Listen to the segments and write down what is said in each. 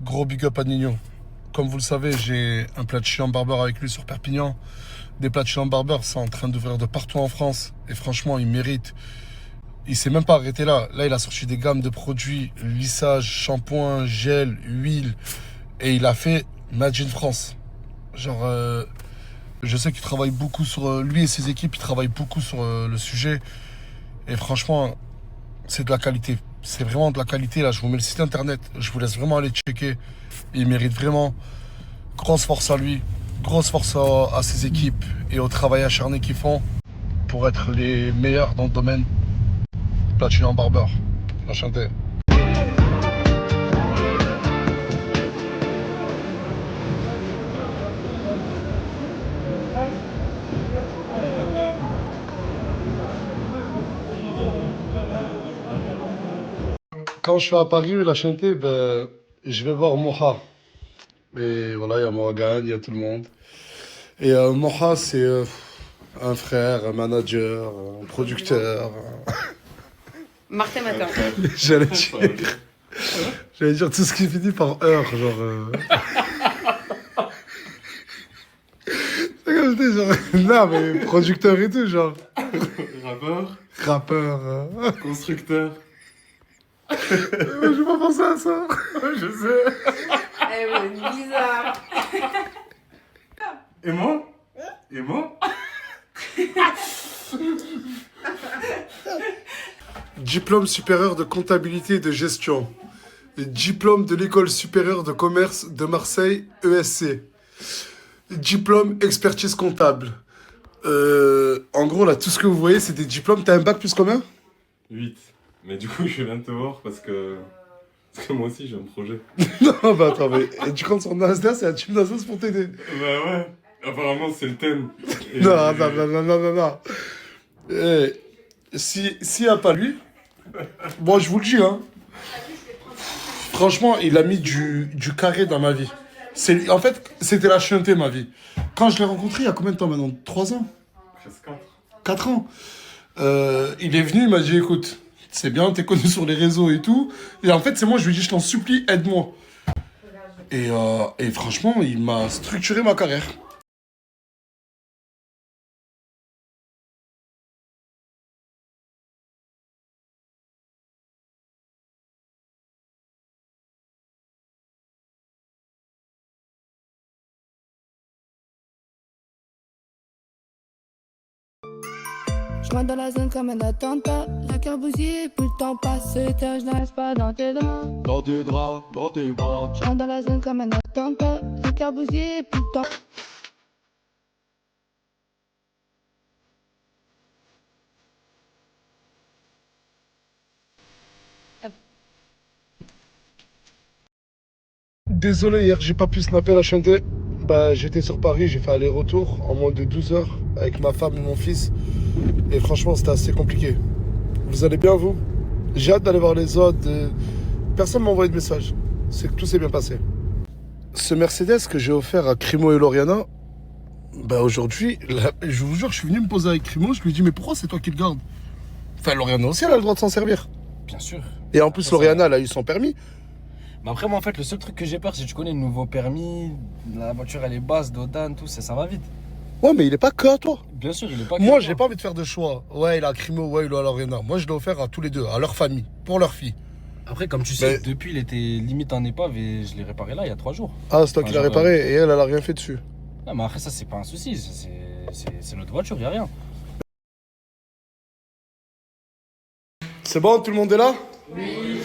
Gros big up à Nino. Comme vous le savez, j'ai un plat de chien barber avec lui sur Perpignan. Des plats de chien barber, c'est en train d'ouvrir de partout en France. Et franchement, il mérite. Il s'est même pas arrêté là. Là, il a sorti des gammes de produits, lissage, shampoing, gel, huile. Et il a fait Made in France. Genre, je sais qu'il travaille beaucoup sur... lui et ses équipes, ils travaillent beaucoup sur le sujet. Et franchement, c'est de la qualité. C'est vraiment de la qualité. Là, je vous mets le site internet. Je vous laisse vraiment aller checker. Il mérite vraiment. Grosse force à lui. Grosse force à ses équipes et au travail acharné qu'ils font pour être les meilleurs dans le domaine Platinum Barber. Enchanté. Quand je suis à Paris, la chanté, ben, je vais voir Moha. Et voilà, il y a Morgan, il y a tout le monde. Et Moha, c'est un frère, un manager, un producteur. Martin Matin. J'allais dire, j'allais dire tout ce qui finit par heure, genre. C'est comme je dis, genre. Non, mais producteur et tout, genre. Rappeur, Rappeur. constructeur. Je vais pas penser à ça. Je sais. Eh oui, bizarre. Et moi? Et moi? Diplôme supérieur de comptabilité et de gestion. Diplôme de l'école supérieure de commerce de Marseille, ESC. Diplôme expertise comptable. En gros, là, tout ce que vous voyez, c'est des diplômes. T'as un bac plus combien? 8. Mais du coup, je viens de te voir parce que moi aussi, j'ai un projet. Non, bah attends, mais tu comptes sur Nasdaq, c'est un team d'Azos pour t'aider. Bah ouais. Apparemment, c'est le thème. Et Non, non. Si y a pas lui, moi je vous le dis, hein. Franchement, il a mis du carré dans ma vie. En fait, c'était la chienté, ma vie. Quand je l'ai rencontré, il y a combien de temps maintenant? 3 ans? presque 4. 4 ans. Il est venu, il m'a dit, écoute, c'est bien, t'es connu sur les réseaux et tout. Et en fait, c'est moi, je lui ai dit, je t'en supplie, aide-moi. Et franchement, il m'a structuré ma carrière. Je rentre dans la zone comme un attentat. Le cœur bousillé, plus le temps passe. Je n'arrive pas dans tes draps. Dans tes draps, dans tes bras. Je rentre dans la zone comme un attentat. Le cœur bousillé, plus le temps. Désolé, hier, j'ai pas pu snapper la chanté. Bah, j'étais sur Paris, j'ai fait aller-retour en moins de 12 heures avec ma femme et mon fils. Et franchement, c'était assez compliqué. Vous allez bien, vous? J'ai hâte d'aller voir les autres. Personne m'a envoyé de message. C'est que tout s'est bien passé. Ce Mercedes que j'ai offert à Crimo et Loriana, bah aujourd'hui, je vous jure, je suis venu me poser avec Crimo, je lui ai dit, mais pourquoi c'est toi qui le gardes? Enfin, Loriana aussi, elle a le droit de s'en servir. Bien sûr. Et en plus, Loriana, elle a eu son permis. Mais après, moi, en fait, le seul truc que j'ai peur, c'est que tu connais le nouveau permis, la voiture, elle est basse, Dodan, tout, ça va vite. Ouais, mais il est pas que à toi. Bien sûr, il est pas que Moi, toi. j'ai pas envie de faire de choix. Ouais, il a Crimo, ouais, il a Loriana. Moi, je l'ai offert à tous les deux, à leur famille, pour leur fille. Après, comme tu sais, Mais- depuis, il était limite en épave et je l'ai réparé là, il y a 3 jours. Ah, c'est toi qui l'as genre, réparé et elle a rien fait dessus. Non, mais après, ça, c'est pas un souci. C'est notre voiture, il y a rien. C'est bon, tout le monde est là? Oui.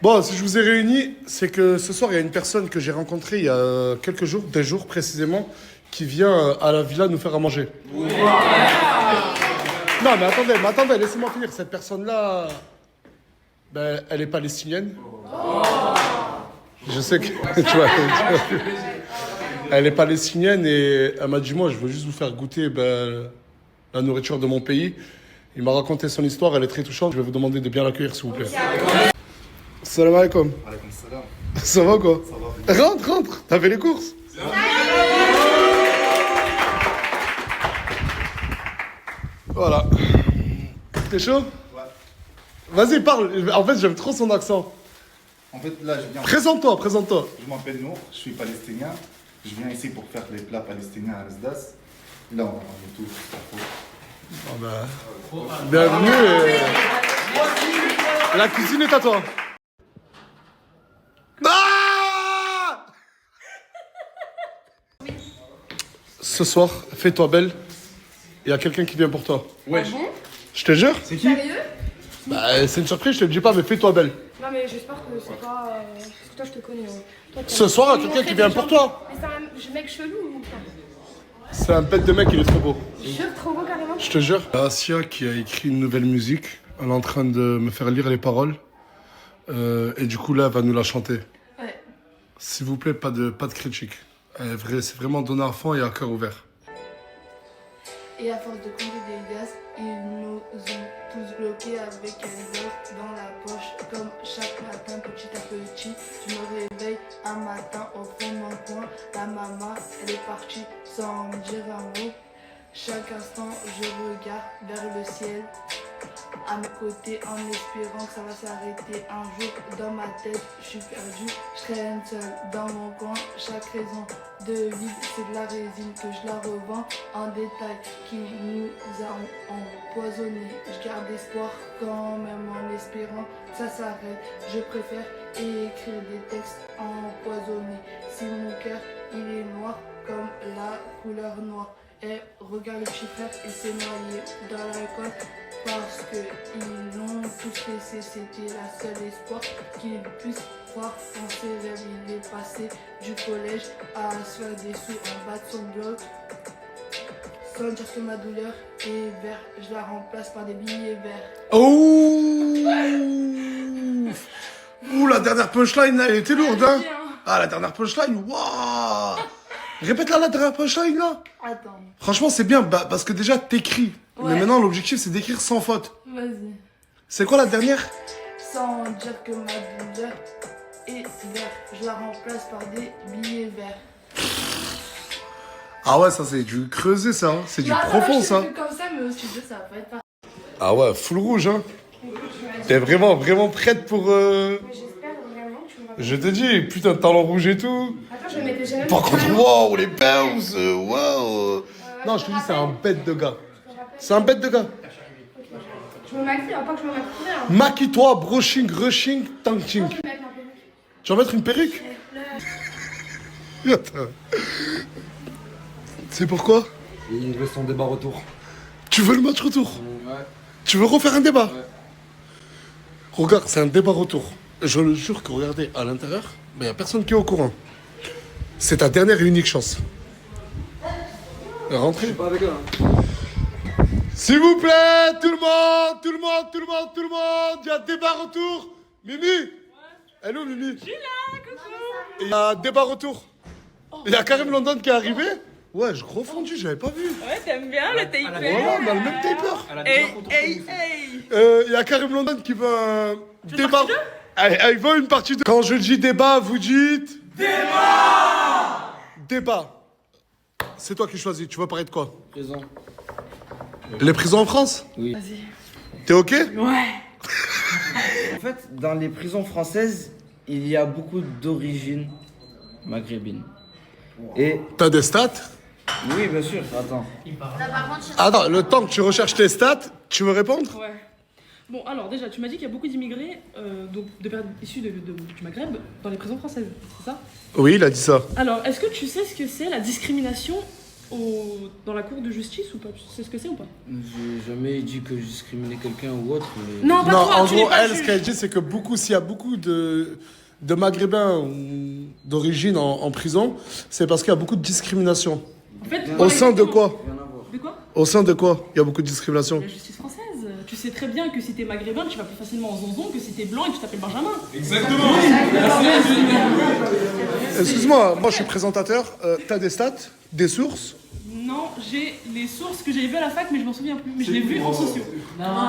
Bon, si je vous ai réunis, c'est que ce soir, il y a une personne que j'ai rencontrée il y a quelques jours, des jours précisément, qui vient à la villa nous faire à manger. Oui. Non, mais attendez, laissez-moi finir. Cette personne-là, ben, elle est palestinienne. Je sais que... tu vois, elle est palestinienne et elle m'a dit, moi, je veux juste vous faire goûter ben, la nourriture de mon pays. Il m'a raconté son histoire, elle est très touchante. Je vais vous demander de bien l'accueillir, s'il vous plaît. Salam alaikum. Alaykoum salam. Ça va quoi? Ça va. Rentre. T'as fait les courses? Voilà. T'es chaud? Ouais. Vas-y, parle. En fait, j'aime trop son accent. En fait, là, je viens. Présente-toi. Je m'appelle Nour, je suis palestinien. Je viens ici pour faire les plats palestiniens à Asdas. Là, on va ramener tout. Oh bah. Bienvenue. La cuisine est à toi. Ah! Ce soir, fais-toi belle. Il y a quelqu'un qui vient pour toi. Wesh. Je te jure. C'est qui? Sérieux? Bah, c'est une surprise, je te le dis pas, mais fais-toi belle. Non mais j'espère que c'est pas... Parce que toi je te connais. Toi, Ce soir, il y a quelqu'un qui vient pour toi. Mais c'est un mec chelou ou pas? C'est un bête de mec, il est trop beau. Jure, trop beau carrément. Je te jure. Asia qui a écrit une nouvelle musique. Elle est en train de me faire lire les paroles. Et du coup, là, elle va nous la chanter. Ouais. S'il vous plaît, pas de critique. C'est vraiment donné à fond et à cœur ouvert. Et à force de conduire des gaz, ils nous ont tous bloqués avec un bloc dans la poche. Comme chaque matin, petit à petit, je me réveille un matin au fond de mon coin. La maman, elle est partie sans me dire un mot. Chaque instant, je regarde vers le ciel, à mes côtés, en espérant que ça va s'arrêter un jour. Dans ma tête, je suis perdu, je traîne seul dans mon coin. Chaque raison de vivre, c'est de la résine que je la revends en détail, qui nous a empoisonnés. Je garde espoir quand même en espérant que ça s'arrête. Je préfère écrire des textes empoisonnés. Si mon cœur, il est noir comme la couleur noire. Et regarde le petit frère, il s'est noyé dans l'alcool parce qu'ils l'ont tous laissé. C'était la seule espoir qu'il puisse croire en ses rêves. Il est passé du collège à se faire des sous en bas de son bloc. Sans dire que ma douleur est verte, je la remplace par des billets verts. Oh! Ouh, la dernière punchline, là, elle était lourde, hein? Ah, la dernière punchline, waouh! Répète la dernière punchline, là. Attends, Franchement, c'est bien, parce que déjà, t'écris. Ouais. Mais maintenant, l'objectif, c'est d'écrire sans faute. vas-y. C'est quoi la dernière? Sans dire que ma douleur est verte, je la remplace par des billets verts. Ah ouais, ça, c'est du creuset, ça. Hein. C'est du Bah, profond, je ça. fais comme ça, mais au studio, ça va pas être pareil. Ah ouais, full rouge, hein. T'es vraiment prête pour... Mais j'espère vraiment que tu vas... Je te dis, putain, talon rouge et tout. Attends, je vais mettre des gêneurs. Par contre, waouh, les bounce, waouh. Non, je te dis, c'est un bête de gars. C'est un bête de gars. Je me maquille, pas que je me maquille. Hein. Maquille-toi, brushing, rushing, tanking. Je vais mettre un peu. Tu vas mettre une perruque? Attends. C'est pourquoi? Il veut son débat retour. Tu veux le match retour? Ouais. Tu veux refaire un débat? Ouais. Regarde, c'est un débat retour. Je le jure que regardez, à l'intérieur, il n'y a personne qui est au courant. C'est ta dernière et unique chance. Rentrez. Pas avec eux. S'il vous plaît, tout le monde, il y a débat retour. Mimi? Elle est où, Mimi? Je suis là, coucou. Il y a débat retour. Il y a Karim London qui est arrivé. Ouais, je gros fondu, j'avais pas vu. Ouais, t'aimes bien le taper. Voilà, on a le même taper. Hey. Il y a Karim London qui veut un débat. Il veut une partie 2. Quand je dis débat, vous dites... Débat. C'est toi qui choisis. Tu veux parler de quoi? Présent. Les prisons en France? Oui. T'es ok? En fait, dans les prisons françaises, il y a beaucoup d'origines maghrébines. Et T'as des stats? oui, bien sûr, attends. Attends, le temps que tu recherches tes stats, tu veux répondre? Ouais. Bon, alors déjà, tu m'as dit qu'il y a beaucoup d'immigrés donc de personnes issues du Maghreb dans les prisons françaises, c'est ça? Oui, il a dit ça. Alors, est-ce que tu sais ce que c'est la discrimination dans la cour de justice ou pas? Tu sais ce que c'est ou pas? J'ai jamais dit que je discriminais quelqu'un ou autre, mais... Non, pas Non, toi, en tu n'es gros, pas elle, juge. ce qu'elle dit, c'est que s'il y a beaucoup de Maghrébins ou d'origine en prison, c'est parce qu'il y a beaucoup de discrimination. En fait, Au sein de exactement. quoi? Rien à voir. De quoi? Au sein de quoi il y a beaucoup de discrimination? La justice française. Tu sais très bien que si t'es maghrébin, tu vas plus facilement en zonzon que si t'es blanc et que tu t'appelles Benjamin. Excuse-moi, moi je suis présentateur. T'as des stats? Des sources? Non, j'ai les sources que j'avais vues à la fac, mais je m'en souviens plus. Mais je l'ai vu en sociaux. Non.